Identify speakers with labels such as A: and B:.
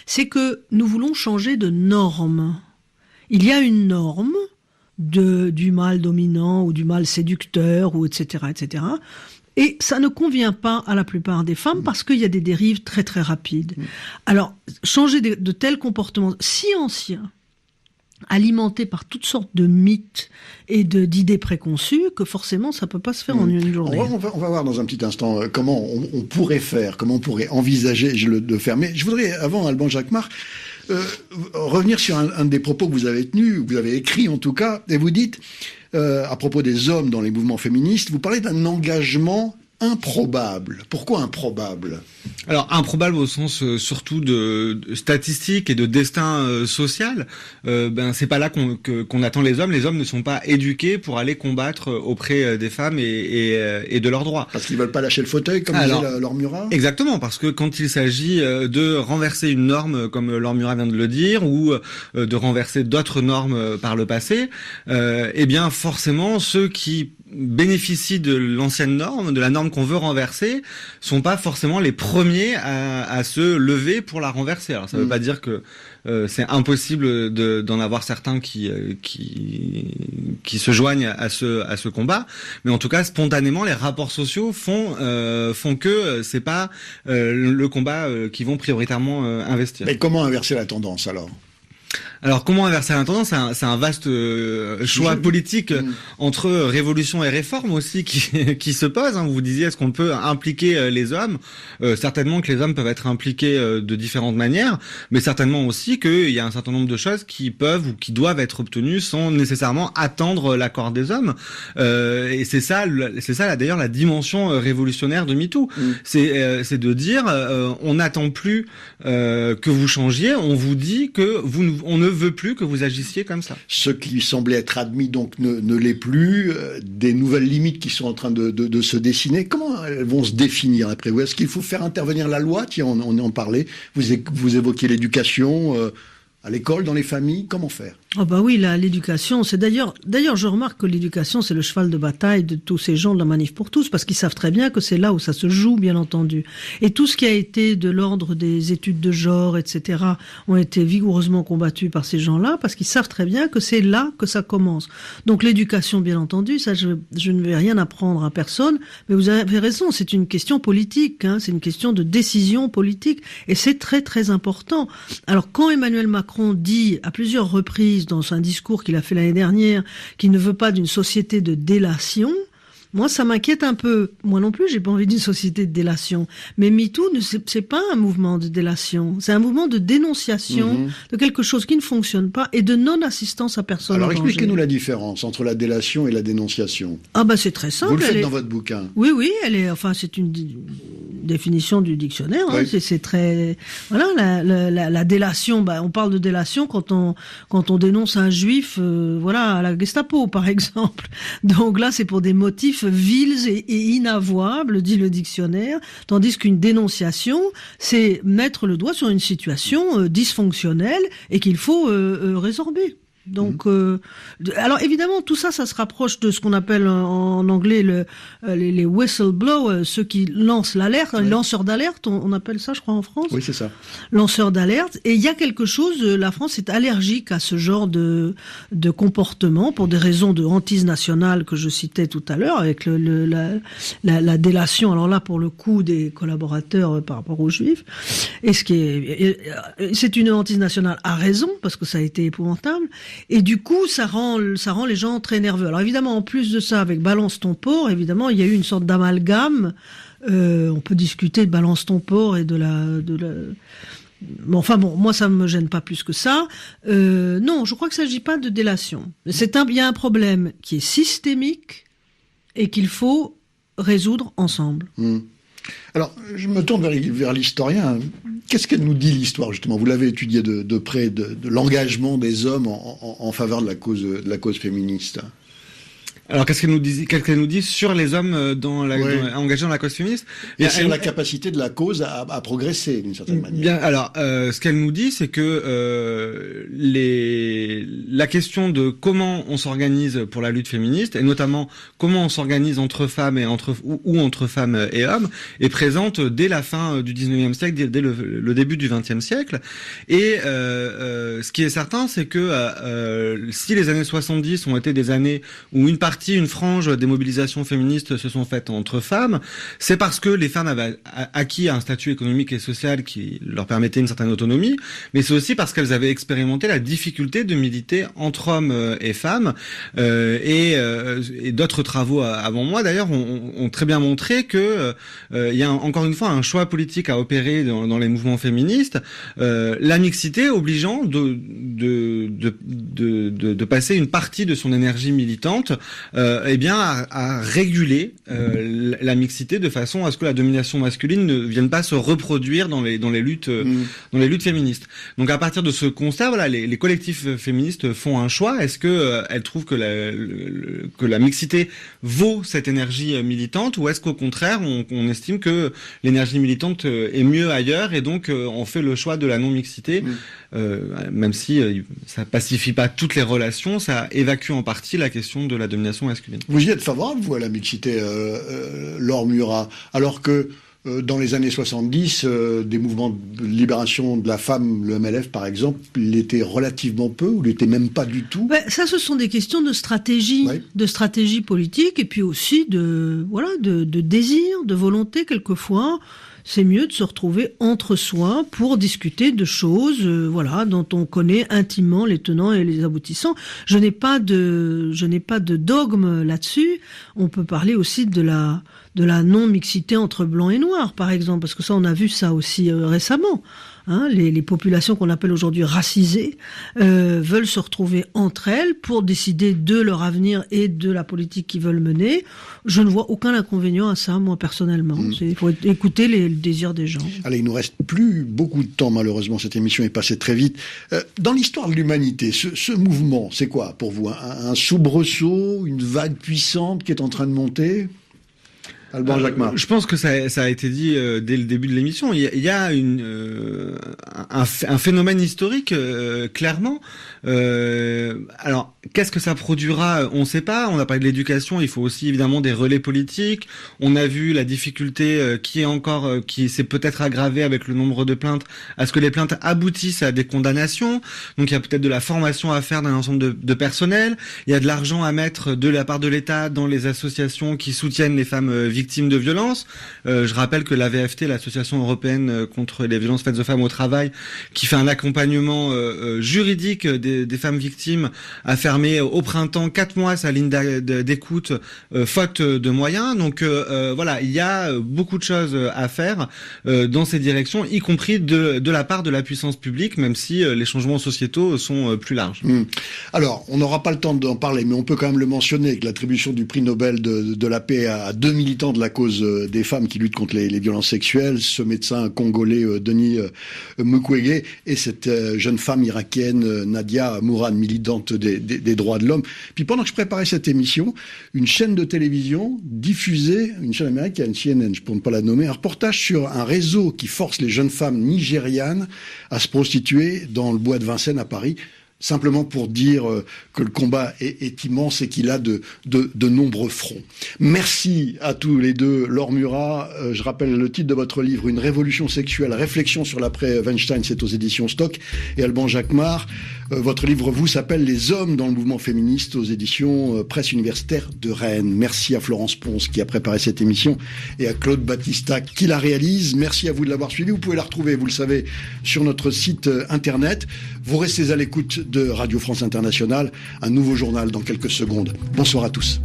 A: c'est que nous voulons changer de norme. Il y a une norme du mâle dominant ou du mâle séducteur, ou etc., etc., et ça ne convient pas à la plupart des femmes parce qu'il y a des dérives très très rapides. Alors, changer de tels comportements si anciens, alimentés par toutes sortes de mythes et d'idées préconçues, que forcément ça peut pas se faire en une journée.
B: On va voir dans un petit instant comment on pourrait faire, comment on pourrait envisager de faire. Mais je voudrais, avant, Alban Jacquemart, revenir sur un des propos que vous avez tenus, vous avez écrit en tout cas, et vous dites, à propos des hommes dans les mouvements féministes, vous parlez d'un engagement improbable. Pourquoi improbable ?
C: Alors improbable au sens surtout de statistique et de destin social. C'est pas là qu'on attend les hommes. Les hommes ne sont pas éduqués pour aller combattre auprès des femmes et de leurs droits.
B: Parce qu'ils veulent pas lâcher le fauteuil, comme disait Laure Murat.
C: Exactement, parce que quand il s'agit de renverser une norme, comme Laure Murat vient de le dire, ou de renverser d'autres normes par le passé, eh bien forcément ceux qui bénéficient de l'ancienne norme, de la norme qu'on veut renverser, sont pas forcément les premiers à se lever pour la renverser. Alors ça veut pas dire que c'est impossible d'en avoir certains qui se joignent à ce combat, mais en tout cas spontanément les rapports sociaux font que c'est pas le combat qu'ils vont prioritairement investir.
B: Mais comment inverser la tendance alors ?
C: Alors, comment inverser la tendance ? C'est un vaste choix politique entre révolution et réforme aussi qui se pose. Hein. Vous disiez, est-ce qu'on peut impliquer les hommes ? Certainement que les hommes peuvent être impliqués de différentes manières, mais certainement aussi qu'il y a un certain nombre de choses qui peuvent ou qui doivent être obtenues sans nécessairement attendre l'accord des hommes. Et c'est ça d'ailleurs la dimension révolutionnaire de MeToo. C'est de dire, on n'attend plus que vous changiez, on vous dit que on ne veut plus que vous agissiez comme ça.
B: Ce qui semblait être admis donc ne l'est plus, des nouvelles limites qui sont en train de se dessiner. Comment elles vont se définir après vous ? Est-ce qu'il faut faire intervenir la loi ? Tiens, on en parlait. Vous évoquiez l'éducation à l'école, dans les familles. Comment faire ?
A: Oh bah oui, l'éducation, c'est d'ailleurs je remarque que l'éducation c'est le cheval de bataille de tous ces gens de la Manif pour tous, parce qu'ils savent très bien que c'est là où ça se joue, bien entendu. Et tout ce qui a été de l'ordre des études de genre, etc., ont été vigoureusement combattus par ces gens-là, parce qu'ils savent très bien que c'est là que ça commence. Donc l'éducation, bien entendu, ça je ne vais rien apprendre à personne, mais vous avez raison, c'est une question politique, hein, c'est une question de décision politique, et c'est très très important. Alors quand Emmanuel Macron dit à plusieurs reprises dans un discours qu'il a fait l'année dernière, qu'il ne veut pas d'une société de délation, moi, ça m'inquiète un peu. Moi non plus, j'ai pas envie d'une société de délation. Mais MeToo, c'est pas un mouvement de délation. C'est un mouvement de dénonciation de quelque chose qui ne fonctionne pas et de non-assistance à personne.
B: Alors,
A: en danger.
B: expliquez-nous la différence entre la délation et la dénonciation.
A: Ah bah c'est très simple.
B: Vous le faites dans votre bouquin.
A: Oui, c'est une définition du dictionnaire. Hein.
B: Oui.
A: C'est très, voilà, la délation. Bah, on parle de délation quand on dénonce un juif, à la Gestapo, par exemple. Donc là, c'est pour des motifs vils et inavouables, dit le dictionnaire, tandis qu'une dénonciation, c'est mettre le doigt sur une situation dysfonctionnelle et qu'il faut résorber. Donc, alors évidemment, tout ça, ça se rapproche de ce qu'on appelle en anglais les whistleblowers, ceux qui lancent l'alerte, les lanceurs d'alerte, on appelle ça, je crois, en France.
B: Oui, c'est ça.
A: Lanceurs d'alerte. Et il y a quelque chose, la France est allergique à ce genre de comportement pour des raisons de hantise nationale que je citais tout à l'heure, avec la délation. Alors là, pour le coup, des collaborateurs par rapport aux Juifs. Et c'est une hantise nationale à raison, parce que ça a été épouvantable. Et du coup, ça rend les gens très nerveux. Alors évidemment, en plus de ça, avec Balance ton porc, évidemment, il y a eu une sorte d'amalgame. On peut discuter de Balance ton porc et de la. Bon, moi ça me gêne pas plus que ça. Non, je crois qu'il s'agit pas de délation. Il y a un problème qui est systémique et qu'il faut résoudre ensemble.
B: Alors, je me tourne vers l'historien. Qu'est-ce qu'elle nous dit, l'histoire, justement ? Vous l'avez étudié de près, de l'engagement des hommes en faveur de la cause féministe.
C: Alors qu'est-ce qu'elle nous dit sur les hommes engagés dans la cause féministe?
B: Et sur la capacité de la cause à progresser d'une certaine manière.
C: Bien, alors ce qu'elle nous dit, c'est que la question de comment on s'organise pour la lutte féministe, et notamment comment on s'organise entre femmes et entre femmes et hommes, est présente dès la fin du 19e siècle, dès le début du 20e siècle. Et ce qui est certain, c'est que si les années 70 ont été des années où une frange des mobilisations féministes se sont faites entre femmes, c'est parce que les femmes avaient acquis un statut économique et social qui leur permettait une certaine autonomie, mais c'est aussi parce qu'elles avaient expérimenté la difficulté de militer entre hommes et femmes, et d'autres travaux avant moi d'ailleurs ont très bien montré que il y a encore une fois un choix politique à opérer dans les mouvements féministes, la mixité obligeant de passer une partie de son énergie militante à réguler la mixité de façon à ce que la domination masculine ne vienne pas se reproduire dans les luttes féministes. Donc à partir de ce constat, voilà, les collectifs féministes font un choix. Est-ce que elles trouvent que la mixité vaut cette énergie militante, ou est-ce qu'au contraire on estime que l'énergie militante est mieux ailleurs, et donc on fait le choix de la non-mixité, même si ça pacifie pas toutes les relations, ça évacue en partie la question de la domination masculine.
B: Vous y êtes favorable, vous, à la mixité, Laure Murat, alors que dans les années 70, des mouvements de libération de la femme, le MLF par exemple, l'étaient relativement peu, ou l'étaient même pas du tout.
A: Ça, ce sont des questions de stratégie, de stratégie politique, et puis aussi de désir, de volonté quelquefois. C'est mieux de se retrouver entre soi pour discuter de choses, dont on connaît intimement les tenants et les aboutissants. Je n'ai pas de dogme là-dessus. On peut parler aussi de la non-mixité entre blancs et noirs, par exemple, parce que ça, on a vu ça aussi récemment. Les populations qu'on appelle aujourd'hui racisées veulent se retrouver entre elles pour décider de leur avenir et de la politique qu'ils veulent mener. Je ne vois aucun inconvénient à ça, moi, personnellement. Il faut écouter les désirs des gens.
B: Allez, il nous reste plus beaucoup de temps, malheureusement. Cette émission est passée très vite. Dans l'histoire de l'humanité, ce mouvement, c'est quoi pour vous? Un soubresaut, une vague puissante qui est en train de monter? Alban Jacquemart.
C: Je pense que ça a été dit dès le début de l'émission. Il y a un phénomène historique clairement. Alors qu'est-ce que ça produira? On ne sait pas. On a parlé de l'éducation. Il faut aussi évidemment des relais politiques. On a vu la difficulté qui s'est peut-être aggravée avec le nombre de plaintes, à ce que les plaintes aboutissent à des condamnations. Donc il y a peut-être de la formation à faire d'un ensemble de personnel. Il y a de l'argent à mettre de la part de l'État dans les associations qui soutiennent les femmes victimes de violences. Je rappelle que l'AVFT, l'Association européenne contre les violences faites aux femmes au travail, qui fait un accompagnement juridique des femmes victimes, a fermé au printemps 4 mois sa ligne d'écoute faute de moyens. Donc il y a beaucoup de choses à faire dans ces directions, y compris de la part de la puissance publique, même si les changements sociétaux sont plus larges.
B: Alors, on n'aura pas le temps d'en parler, mais on peut quand même le mentionner, que l'attribution du prix Nobel de la paix à 2 militants de la cause des femmes qui luttent contre les violences sexuelles, ce médecin congolais Denis Mukwege et cette jeune femme irakienne Nadia Mourad, militante des droits de l'homme. Puis pendant que je préparais cette émission, une chaîne de télévision diffusait, une chaîne américaine, CNN, pour ne pas la nommer, un reportage sur un réseau qui force les jeunes femmes nigérianes à se prostituer dans le bois de Vincennes à Paris. Simplement pour dire que le combat est immense et qu'il a de nombreux fronts. Merci à tous les deux. Laure Murat, je rappelle le titre de votre livre, Une révolution sexuelle, réflexion sur l'après Weinstein, c'est aux éditions Stock. Et Alban Jacquemart, votre livre, vous, s'appelle Les hommes dans le mouvement féministe, aux éditions Presse universitaire de Rennes. Merci à Florence Ponce qui a préparé cette émission et à Claude Battista qui la réalise. Merci à vous de l'avoir suivi. Vous pouvez la retrouver, vous le savez, sur notre site internet. Vous restez à l'écoute de Radio France Internationale, un nouveau journal dans quelques secondes. Bonsoir à tous.